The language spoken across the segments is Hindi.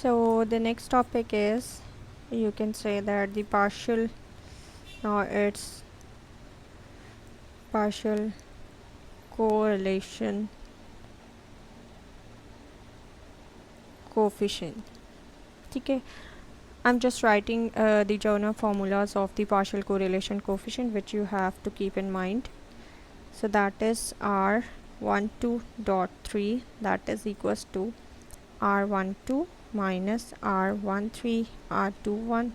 So the next topic is, you can say that the partial, now it's partial correlation coefficient. Okay, I'm just writing the general formulas of the partial correlation coefficient which you have to keep in mind. So that is R12.3, that is equals to R12 minus R13 R21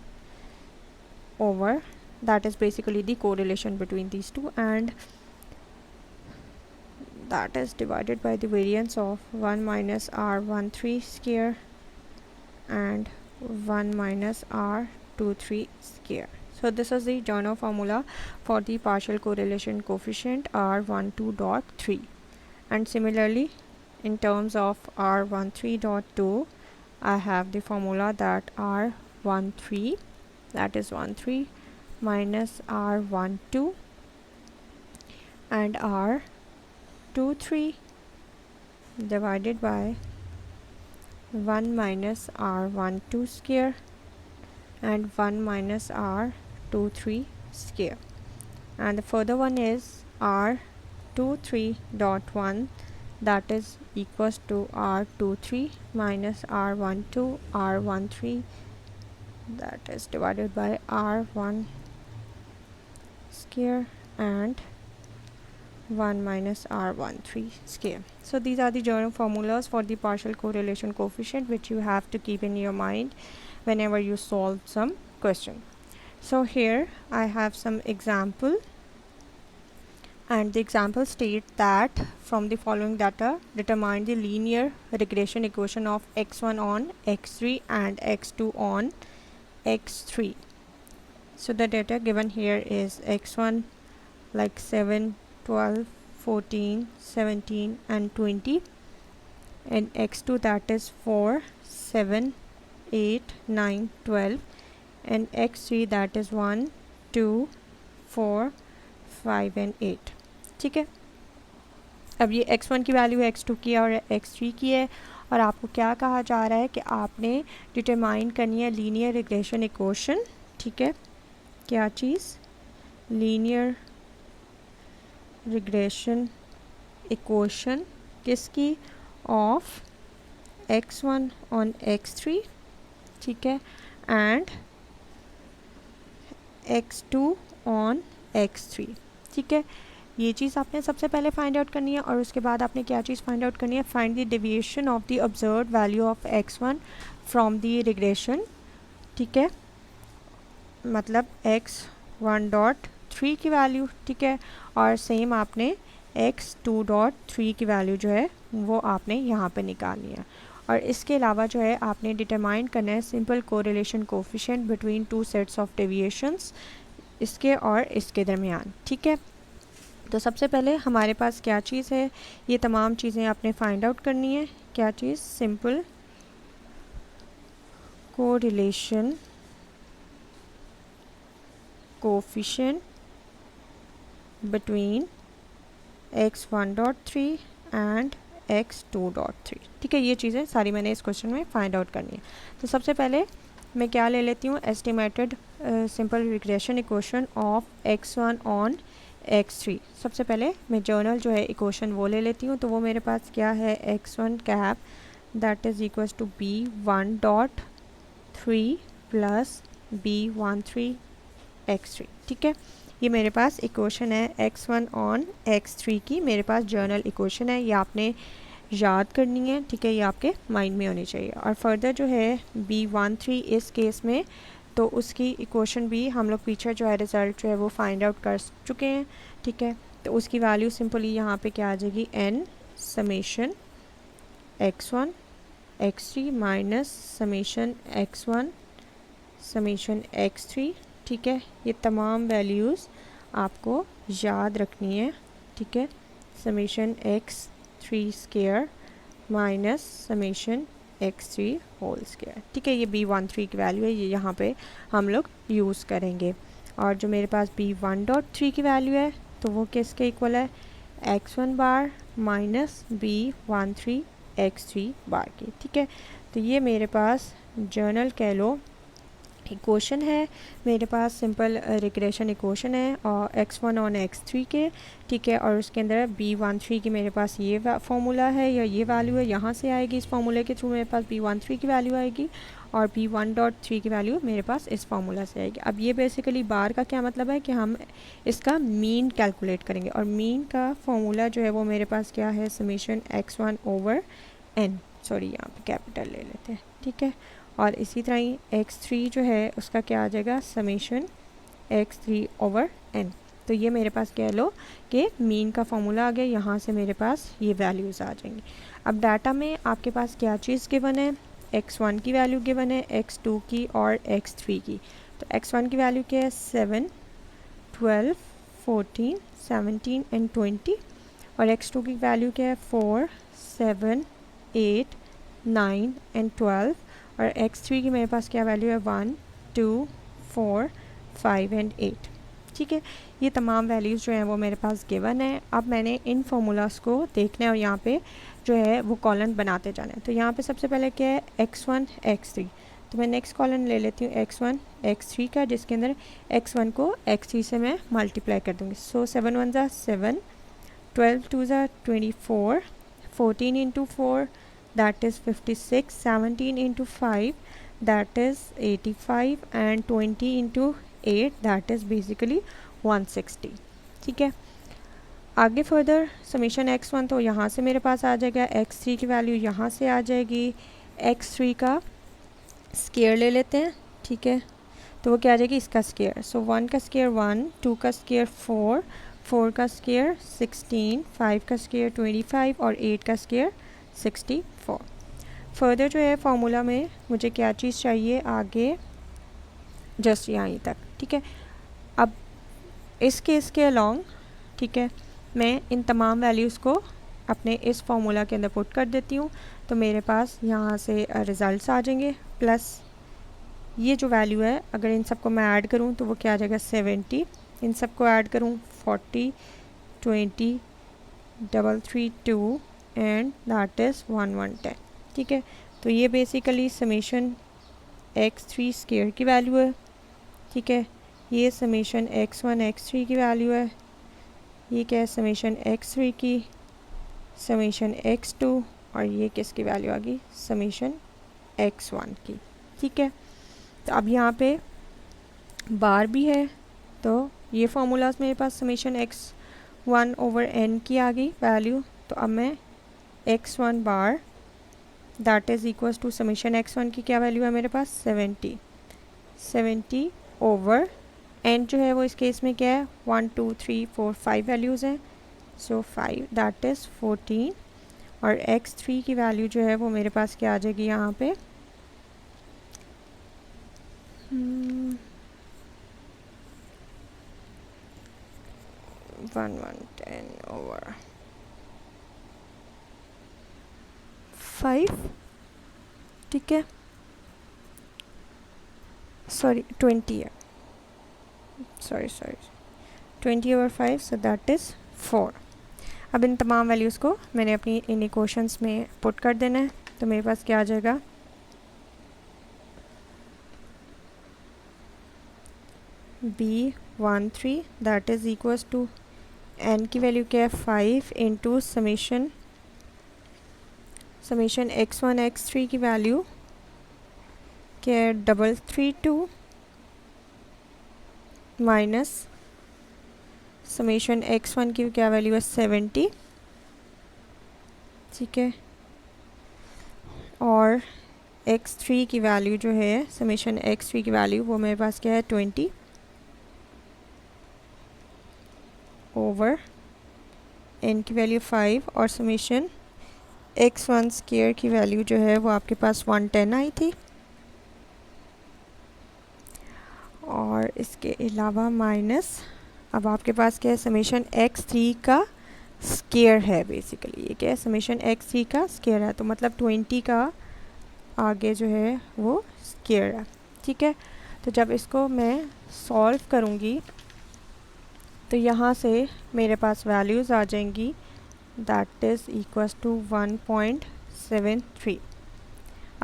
over, that is basically the correlation between these two, and that is divided by the variance of 1 minus R13 square and 1 minus R23 square. So this is the general formula for the partial correlation coefficient R12.3. And similarly, in terms of R13.2, I have the formula that R13, that is 13 minus R12 and R23 divided by 1 minus R12 square and 1 minus R23 square. And the further one is R23.1, that is equals to R23 minus R12 R13, that is divided by R1 square and 1 minus R13 square. So these are the general formulas for the partial correlation coefficient which you have to keep in your mind whenever you solve some question. So here I have some example, and the example state that from the following data determine the linear regression equation of x1 on x3 and x2 on x3. So the data given here is x1 like 7, 12, 14, 17 and 20, and x2 that is 4, 7, 8, 9, 12, and x3 that is 1, 2, 4, 5 and 8. ठीक है, अब ये x1 की वैल्यू x2 की और x3 की है, और आपको क्या कहा जा रहा है कि आपने डिटरमाइन करनी है लीनियर रिग्रेशन इक्वेशन. ठीक है, क्या चीज़? लीनियर रिग्रेशन इक्वेशन किसकी? ऑफ x1 ऑन x3, ठीक है, एंड x2 ऑन x3. ठीक है, ये चीज़ आपने सबसे पहले फाइंड आउट करनी है, और उसके बाद आपने क्या चीज़ फाइंड आउट करनी है? Find the deviation of the observed value of x1 from the regression. ठीक है, मतलब x1.3 की वैल्यू. ठीक है, और सेम आपने x2.3 की वैल्यू जो है वो आपने यहाँ पे निकालनी है. और इसके अलावा जो है आपने डिटरमाइन करना है simple correlation coefficient between two sets of deviations, इसके और इसके दरमियान. ठीक है, तो सबसे पहले हमारे पास क्या चीज़ है? ये तमाम चीज़ें आपने फाइंड आउट करनी है. क्या चीज़? Simple correlation coefficient between x1.3 and x2.3. ठीक है, ये चीज़ें सारी मैंने इस क्वेश्चन में फाइंड आउट करनी है. तो सबसे पहले मैं क्या ले लेती हूँ? Estimated simple regression equation of x1 on x3. सबसे पहले मैं जर्नल जो है इक्वेशन वो ले लेती हूँ. तो वो मेरे पास क्या है? x1 cap that is equals to b1.3 plus b13 x3. ठीक है, ये मेरे पास इक्वेशन है x1 ऑन x3 की, मेरे पास जर्नल इक्वेशन है. ये आपने याद करनी है. ठीक है, ये आपके माइंड में होनी चाहिए. और फर्दर जो है b13 इस केस में, तो उसकी इक्वेशन भी हम लोग पीछे जो है रिज़ल्ट जो है वो फाइंड आउट कर चुके हैं. ठीक है, तो उसकी वैल्यू सिंपली यहाँ पे क्या आ जाएगी? n summation x1 x3 minus summation x1 summation x3. ठीक है, ये तमाम वैल्यूज़ आपको याद रखनी है. ठीक है, summation x3 square minus summation x3 whole square. ठीक है, ये b13 की वैल्यू है, ये यहाँ पे हम लोग यूज़ करेंगे. और जो मेरे पास b1.3 की वैल्यू है, तो वो किसके इक्वल है? x1 बार माइनस b13 x3 बार की. ठीक है, तो ये मेरे पास जर्नल कह लो इक्वेशन है, मेरे पास सिंपल रिग्रेशन इक्वेशन है और x1 और x3 के, ठीक है। और उसके अंदर b13 की मेरे पास ये फॉर्मूला है या ये वैल्यू है, यहाँ से आएगी इस फॉर्मूले के थ्रू मेरे पास b13 की वैल्यू आएगी और b1.3 की वैल्यू मेरे पास इस फार्मूला से आएगी। अब ये बेसिकली बार का क्या मतलब है कि हम इसका मीन कैलकुलेट करेंगे और मीन का फॉर्मूला जो है वो मेरे पास क्या है, summation x1 over n, sorry यहाँ पे कैपिटल ले लेते हैं, ठीक है। और इसी तरह ही x3 जो है उसका क्या आ जाएगा, समेशन x3 ओवर n। तो ये मेरे पास कह लो कि मीन का फॉर्मूला आ गया, यहाँ से मेरे पास ये वैल्यूज़ आ जाएंगी। अब डाटा में आपके पास क्या चीज़ गिवन है, x1 की वैल्यू गिवन है, x2 की और x3 की। तो x1 की वैल्यू क्या है, 7, 12, 14, 17 एंड 20 और x2 की वैल्यू क्या है, 4, 7, 8, 9 एंड 12 और x3 की मेरे पास क्या वैल्यू है, 1, 2, 4, 5 एंड 8, ठीक है। ये तमाम वैल्यूज़ जो हैं वो मेरे पास गिवन है। अब मैंने इन फार्मूलाज को देखना है और यहाँ पे जो है वो कॉलन बनाते जाना है। तो यहाँ पे सबसे पहले क्या है, x1 x3, तो मैं नेक्स्ट कॉलन ले लेती हूँ x1 x3 का, जिसके अंदर x1 को x3 से मैं मल्टीप्लाई कर दूँगी। सो 7 1 ज़ा 7, 12 2 ज़ा 24, 14 into 4 that is 56, 17 into 5 that is 85 and 20 into 8 that is basically 160, ठीक है। आगे फर्दर समेशन x1 तो यहाँ से मेरे पास आ जाएगा, x3 की वैल्यू यहाँ से आ जाएगी, x3 का स्केयर ले लेते हैं, ठीक है। तो वो क्या आ जाएगी, इसका स्केयर। सो 1 का स्केयर 1, 2 का स्केयर 4, 4 का स्केयर 16, 5 का स्केयर 25 और 8 का स्केयर 64। फर्दर जो है फार्मूला में मुझे क्या चीज़ चाहिए आगे, जस्ट यहाँ तक, ठीक है। अब इस केस के अलॉन्ग, ठीक है, मैं इन तमाम वैल्यूज़ को अपने इस फार्मूला के अंदर पुट कर देती हूँ। तो मेरे पास यहाँ से रिज़ल्ट्स आ जाएंगे, प्लस ये जो वैल्यू है अगर इन सबको मैं ऐड करूँ तो वो क्या आ जाएगा, 70, इन सबको ऐड करूँ 40, 20, 332 एंड दैट इज़ 1110, ठीक है। तो ये बेसिकली समेशन x3 स्केयर की वैल्यू है, ठीक है। ये समेशन x1 x3 की वैल्यू है, ये क्या है, समेशन x3 की, समेशन x2 और ये किसकी वैल्यू आ गई, समेशन x1 की, ठीक है। तो अब यहाँ पे बार भी है, तो ये फार्मूलाज मेरे पास समेशन x1 ओवर n की आ गई वैल्यू। तो अब मैं x1 bar that is equals to summation x1 की क्या वैल्यू है मेरे पास, 70 ओवर n जो है वो इस केस में क्या है, 1 2 3 4 5 वैल्यूज़ हैं। सो 5 दैट इज़ 14 और x3 की वैल्यू जो है वो मेरे पास क्या आ जाएगी यहाँ पे, 1110 ओवर 5, ठीक है, सॉरी 20 है, sorry 20 over 5, so that is 4। अब इन तमाम वैल्यूज़ को मैंने अपनी इन इक्वेशंस में पुट कर देना है। तो मेरे पास क्या आ जाएगा, B13 that is equals to n की वैल्यू क्या है, 5 इंटू समेशन x1 x3 की वैल्यू क्या है, 332 माइनस समेशन x1 की क्या वैल्यू है, 70, ठीक है। और x3 की वैल्यू जो है, समेशन x3 की वैल्यू वो मेरे पास क्या है, 20 ओवर n की वैल्यू 5 और समेशन x1 स्केयर की वैल्यू जो है वो आपके पास 110 आई थी। और इसके अलावा माइनस, अब आपके पास क्या है, समेशन x3 का स्केयर है, बेसिकली ये क्या है, समेशन x3 का स्केयर है, तो मतलब 20 का आगे जो है वो स्केयर है, ठीक है। तो जब इसको मैं सॉल्व करूँगी तो यहाँ से मेरे पास वैल्यूज़ आ जाएंगी दैट इज़ इक्वल्स टू 1.73।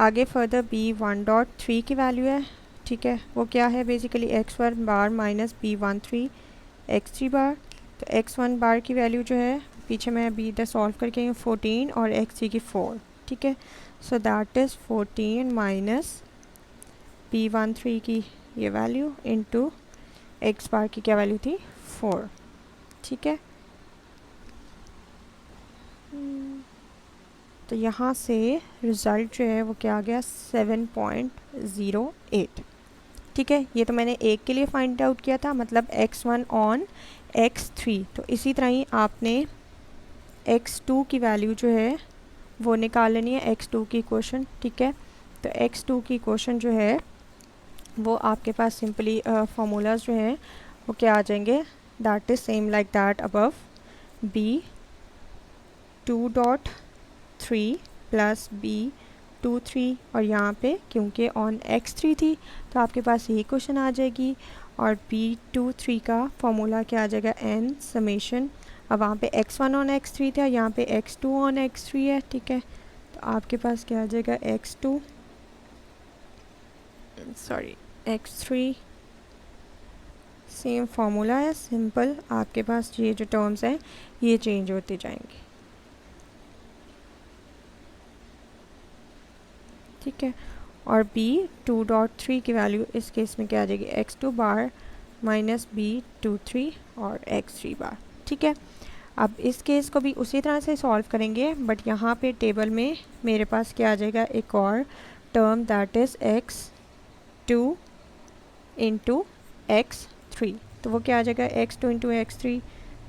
आगे फर्दर b1.3 की वैल्यू है, ठीक है, वो क्या है बेसिकली x1 बार माइनस b13 x3 बार। तो x1 बार की वैल्यू जो है पीछे मैं अभी इधर सॉल्व करके 14 और x3 की 4, ठीक है। So that is 14 minus b13 की ये वैल्यू इनटू x बार की क्या वैल्यू थी 4, ठीक है। तो यहाँ से रिज़ल्ट जो है वो क्या आ गया 7.08, ठीक है। ये तो मैंने एक के लिए फाइंड आउट किया था, मतलब x1 ऑन x3। तो इसी तरह ही आपने x2 की वैल्यू जो है वो निकाल लेनी है, x2 की इक्वेशन, ठीक है। तो x2 की इक्वेशन जो है वो आपके पास सिंपली फार्मूलाज जो हैं वो क्या आ जाएंगे, that is same like that above, b2.3 plus b23, और यहाँ पे क्योंकि ऑन x3 थी तो आपके पास यही क्वेश्चन आ जाएगी, और b23 का फॉर्मूला क्या आ जाएगा n समेशन। अब वहाँ पे x1 ऑन x3 था, यहाँ पे x2 ऑन x3 है, ठीक है। तो आपके पास क्या आ जाएगा x3 सेम फार्मूला है, सिंपल आपके पास ये जो टर्म्स हैं ये चेंज होते जाएंगे, ठीक है। और b2.3 की वैल्यू इस केस में क्या आ जाएगी x2 बार माइनस b23 और x3 बार, ठीक है। अब इस केस को भी उसी तरह से सॉल्व करेंगे, बट यहाँ पे टेबल में मेरे पास क्या आ जाएगा एक और term, that is x2 into x3। तो वो क्या आ जाएगा x2 into x3,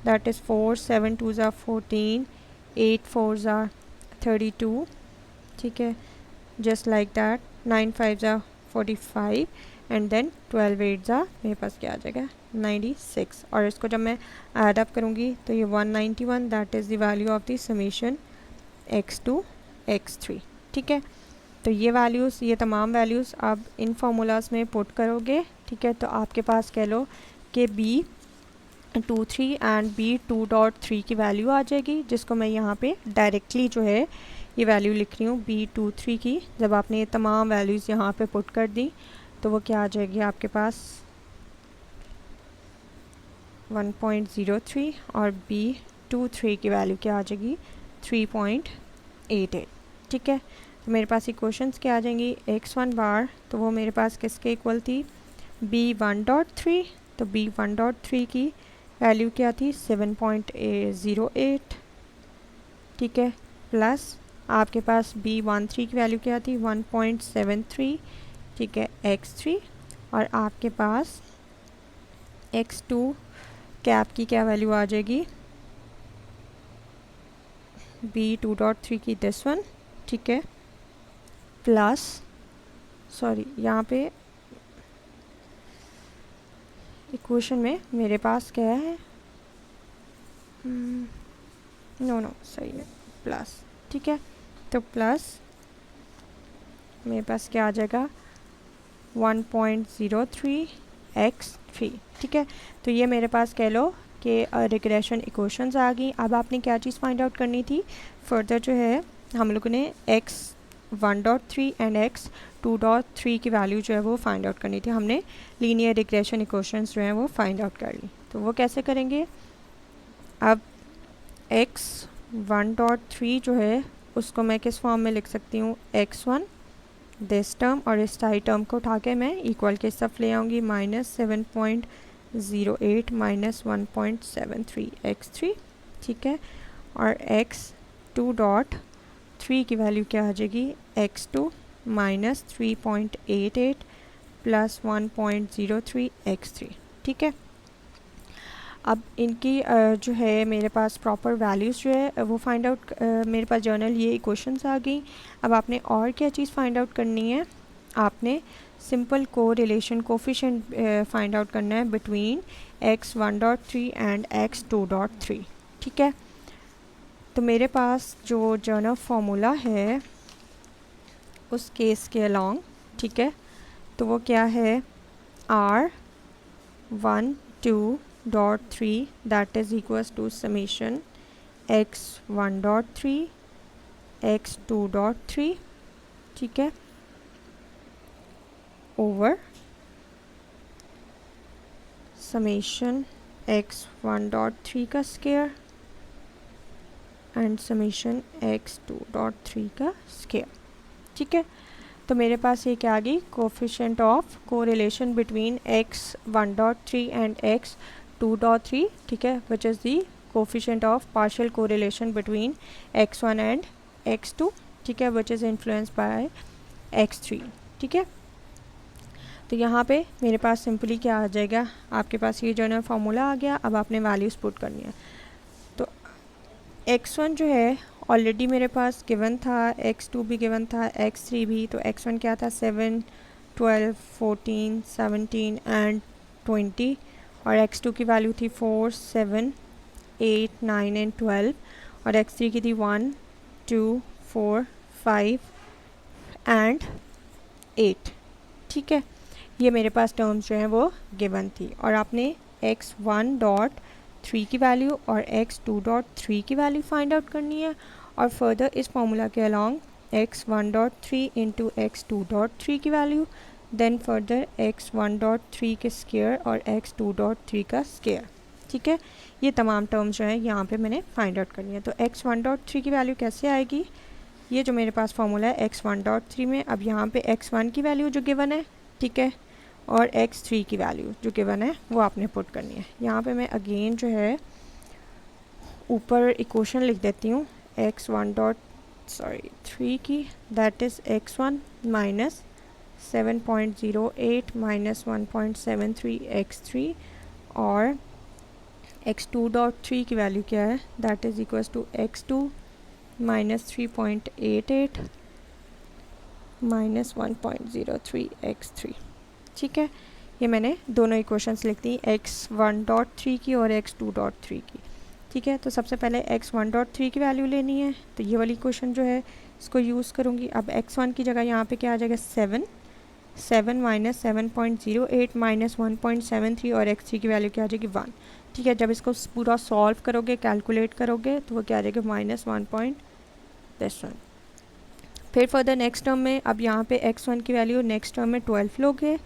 that is 4 7 2 ज़ा 14 8 4 ज़ा 32, ठीक है, जस्ट लाइक दैट 9 5 ज़ा 45 एंड देन 12 8 ज़ा मेरे पास क्या आ जाएगा 96। और इसको जब मैं ऐड अप करूँगी तो ये 191, that is the value of the summation x2 x3, ठीक है। तो ये वैल्यूज़, ये तमाम वैल्यूज़ आप इन फार्मूलाज में पुट करोगे, ठीक है। तो आपके पास कह लो कि b23 एंड b2.3 की वैल्यू आ जाएगी, जिसको मैं यहाँ पे डायरेक्टली जो है ये वैल्यू लिख रही हूँ b23 की। जब आपने ये तमाम वैल्यूज़ यहाँ पे पुट कर दी तो वो क्या आ जाएगी आपके पास 1.03, और b23 की वैल्यू क्या आ जाएगी 3.88, ठीक है। तो मेरे पास इक्वेशंस क्या आ जाएंगी x1 बार, तो वो मेरे पास किसके इक्वल थी b1.3, तो b1.3 की वैल्यू क्या थी 7.08, ठीक है, प्लस आपके पास b13 की वैल्यू क्या थी 1.73, ठीक है, x3, और आपके पास x2 कैप की क्या वैल्यू आ जाएगी b2.3 की दिस वन, ठीक है, प्लस सॉरी यहाँ पे इक्वेशन में मेरे पास क्या है नो सही है प्लस, ठीक है। तो प्लस मेरे पास क्या आ जाएगा 1.03 x3, ठीक है। तो ये मेरे पास कह लो कि रिग्रेशन इक्वेशंस आ गई। अब आपने क्या चीज़ फाइंड आउट करनी थी फर्दर, जो है हम लोगों ने x1.3 एंड x2.3 की वैल्यू जो है वो फाइंड आउट करनी थी। हमने लीनियर रिग्रेशन इक्वेशंस जो हैं वो फाइंड आउट कर ली। तो वो कैसे करेंगे, अब x1.3 जो है उसको मैं किस फॉर्म में लिख सकती हूँ x1 दिस टर्म, और इस सारी टर्म को उठा के मैं इक्वल के सब ले आऊँगी -7.08 माइनस 1.73 x3, ठीक है। और x2.3 की वैल्यू क्या आ जाएगी x2 माइनस 3.88 प्लस 1.03 x3, ठीक है। अब इनकी जो है मेरे पास प्रॉपर वैल्यूज़ जो है वो फाइंड आउट, मेरे पास जर्नल ये इक्वेशंस आ गई। अब आपने और क्या चीज़ फाइंड आउट करनी है, आपने सिंपल को रिलेशन कोफिशिएंट फाइंड आउट करना है बिटवीन x1.3 एंड x2.3, ठीक है। तो मेरे पास जो जर्नल फार्मूला है उस केस के अलॉन्ग, ठीक है, तो वो क्या है r12.3 that is equals to summation x1.3 x2.3, ठीक है, ओवर समेशन x1.3 का स्क्वायर एंड समेशन x2.3 का स्क्वायर। ठीक है, तो मेरे पास ये क्या आ गई, coefficient of correlation between x1.3 and x2.3, ठीक है, which is the coefficient of partial correlation between x1 and x2, ठीक है, which is influenced by x3। ठीक है, तो यहाँ पे मेरे पास सिंपली क्या आ जाएगा, आपके पास ये जो है फॉर्मूला आ गया। अब आपने वैल्यूज़ पुट करनी है। तो x1 जो है ऑलरेडी मेरे पास गिवन था, x2 भी गिवन था, x3 भी। तो x1 क्या था, 7, 12, 14, 17 एंड 20, और x2 की वैल्यू थी 4, 7, 8, 9 एंड 12, और x3 की थी 1, 2, 4, 5 एंड 8। ठीक है, ये मेरे पास टर्म्स जो हैं वो गिवन थी, और आपने x1.3 की वैल्यू और x2.3 की वैल्यू फाइंड आउट करनी है, और फर्दर इस फॉर्मूला के अलॉन्ग x1.3 इंटू x2.3 की वैल्यू, देन फर्दर x1.3 के स्क्वायर और x2.3 का स्क्वायर। ठीक है, ये तमाम टर्म्स जो हैं यहाँ पे मैंने फाइंड आउट करनी है। तो x1.3 की वैल्यू कैसे आएगी, ये जो मेरे पास फॉर्मूला है x1.3 में, अब यहाँ पे x1 की वैल्यू जो गिवन है, ठीक है, और x3 की वैल्यू जो गिवन है वो आपने पुट करनी है। यहाँ पे मैं अगेन जो है ऊपर इक्वेशन लिख देती हूँ x3 की, that is x1 minus 7.08 minus 1.73 x3, और x2.3 की वैल्यू क्या है, that is equals to x2 minus 3.88 minus 1.03 x3। ठीक है, ये मैंने दोनों इक्वेशंस लिख दी, x1.3 की और x2.3 की। ठीक है, तो सबसे पहले x1.3 की वैल्यू लेनी है, तो ये वाली इक्वेशन जो है इसको यूज़ करूँगी। अब x1 की जगह यहाँ पे क्या आ जाएगा, 7 माइनस 7.08 माइनस 1.73, और x3 की वैल्यू क्या आ जाएगी, 1। ठीक है, जब इसको पूरा सॉल्व करोगे, कैलकुलेट करोगे, तो वो क्या आ जाएगा, माइनस 1.1। फिर फर्दर नेक्स्ट टर्म में, अब यहाँ पे x1 की वैल्यू नेक्स्ट टर्म में 12 लोगे,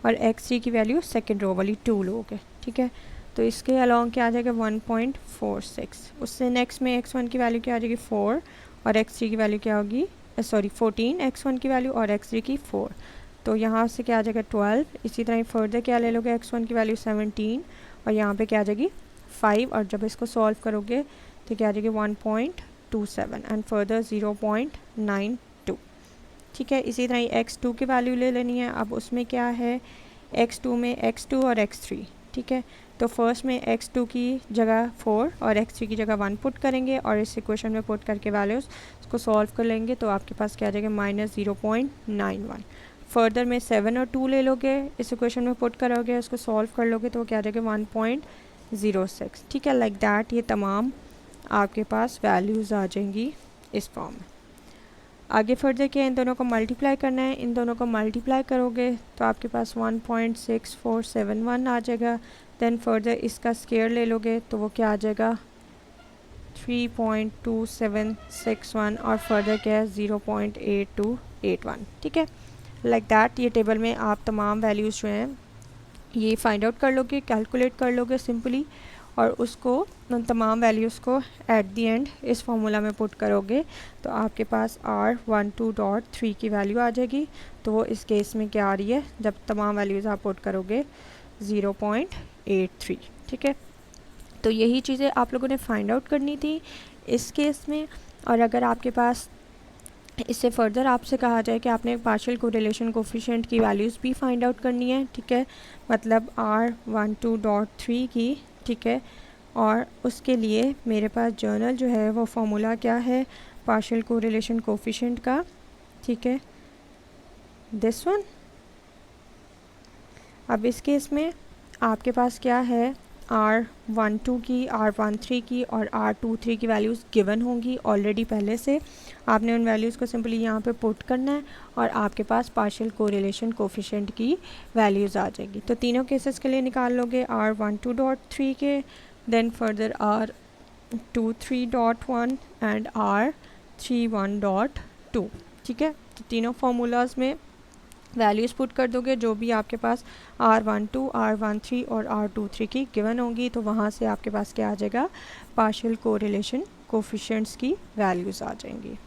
और x3 की वैल्यू सेकेंड रो वाली 2 लोगे। ठीक है, तो इसके अलॉन्ग क्या आ जाएगा, 1.46। उससे नेक्स्ट में x1 की वैल्यू क्या आ जाएगी, 4, और x3 की वैल्यू क्या होगी, 14 x1 की वैल्यू और x3 की 4। तो यहाँ से क्या आ जाएगा, 12। इसी तरह फर्दर क्या ले लोगे, x1 की वैल्यू 17, और यहाँ पे क्या आ जाएगी 5, और जब इसको सॉल्व करोगे तो क्या आ जाएगी 1.27 एंड फर्दर 0.92। ठीक है, इसी तरह x2 की वैल्यू ले लेनी है। अब उसमें क्या है, x2 में x2 और x3। ठीक है, तो फर्स्ट में x2 की जगह 4 और x3 की जगह 1 पुट करेंगे, और इस इक्वेशन में पुट करके वैल्यूज़ उसको सॉल्व कर लेंगे, तो आपके पास क्या आ जाएगा, माइनस 0.91। फर्दर में 7 और 2 ले लोगे, इस इक्वेशन में पुट करोगे, उसको सॉल्व कर लोगे, तो क्या आ जाएगा 1.06। ठीक है, लाइक दैट ये तमाम आपके पास वैल्यूज़ आ जाएंगी इस फॉर्म में। आगे फर्दर क्या, इन दोनों को मल्टीप्लाई करना है। इन दोनों को मल्टीप्लाई करोगे तो आपके पास 1.6471 आ जाएगा। देन फर्दर इसका स्क्वायर ले लोगे तो वो क्या आ जाएगा, 3.2761, और फर्दर क्या है 0.8281। ठीक है, लाइक दैट ये टेबल में आप तमाम वैल्यूज़ जो हैं ये फाइंड आउट कर लोगे, कैलकुलेट कर लोगे सिंपली, और उसको उन तमाम वैल्यूज़ को एट दी एंड इस फार्मूला में पुट करोगे, तो आपके पास R12.3 की वैल्यू आ जाएगी। तो वो इस केस में क्या आ रही है, जब तमाम वैल्यूज़ आप पुट करोगे 0.83। ठीक है, तो यही चीज़ें आप लोगों ने फाइंड आउट करनी थी इस केस में। और अगर आपके पास इससे फर्दर आपसे कहा जाए कि आपने पार्शियल कोरिलेशन कोफिशिएंट की वैल्यूज़ भी फाइंड आउट करनी है, ठीक है, मतलब R12.3 की, ठीक है, और उसके लिए मेरे पास जर्नल जो है वो फार्मूला क्या है पार्शियल कोरिलेशन कोफिशिएंट का, ठीक है, दिस वन। अब इस केस में आपके पास क्या है, R12 की, R13 की और R23 की वैल्यूज़ गिवन होंगी ऑलरेडी पहले से। आपने उन वैल्यूज़ को सिंपली यहाँ पे पुट करना है, और आपके पास पार्शियल कोरिलेशन कोफिशिएंट की वैल्यूज़ आ जाएगी। तो तीनों केसेस के लिए निकाल लोगे R12.3 के, then further R23.1 and R31.2। ठीक है, तो तीनों फार्मूलाज में वैल्यूज़ पुट कर दोगे जो भी आपके पास R12, R13 और R23 की गिवन होंगी, तो वहाँ से आपके पास क्या आ जाएगा, पार्शियल कोरिलेशन कोफिशिएंट्स की वैल्यूज़ आ जाएंगी।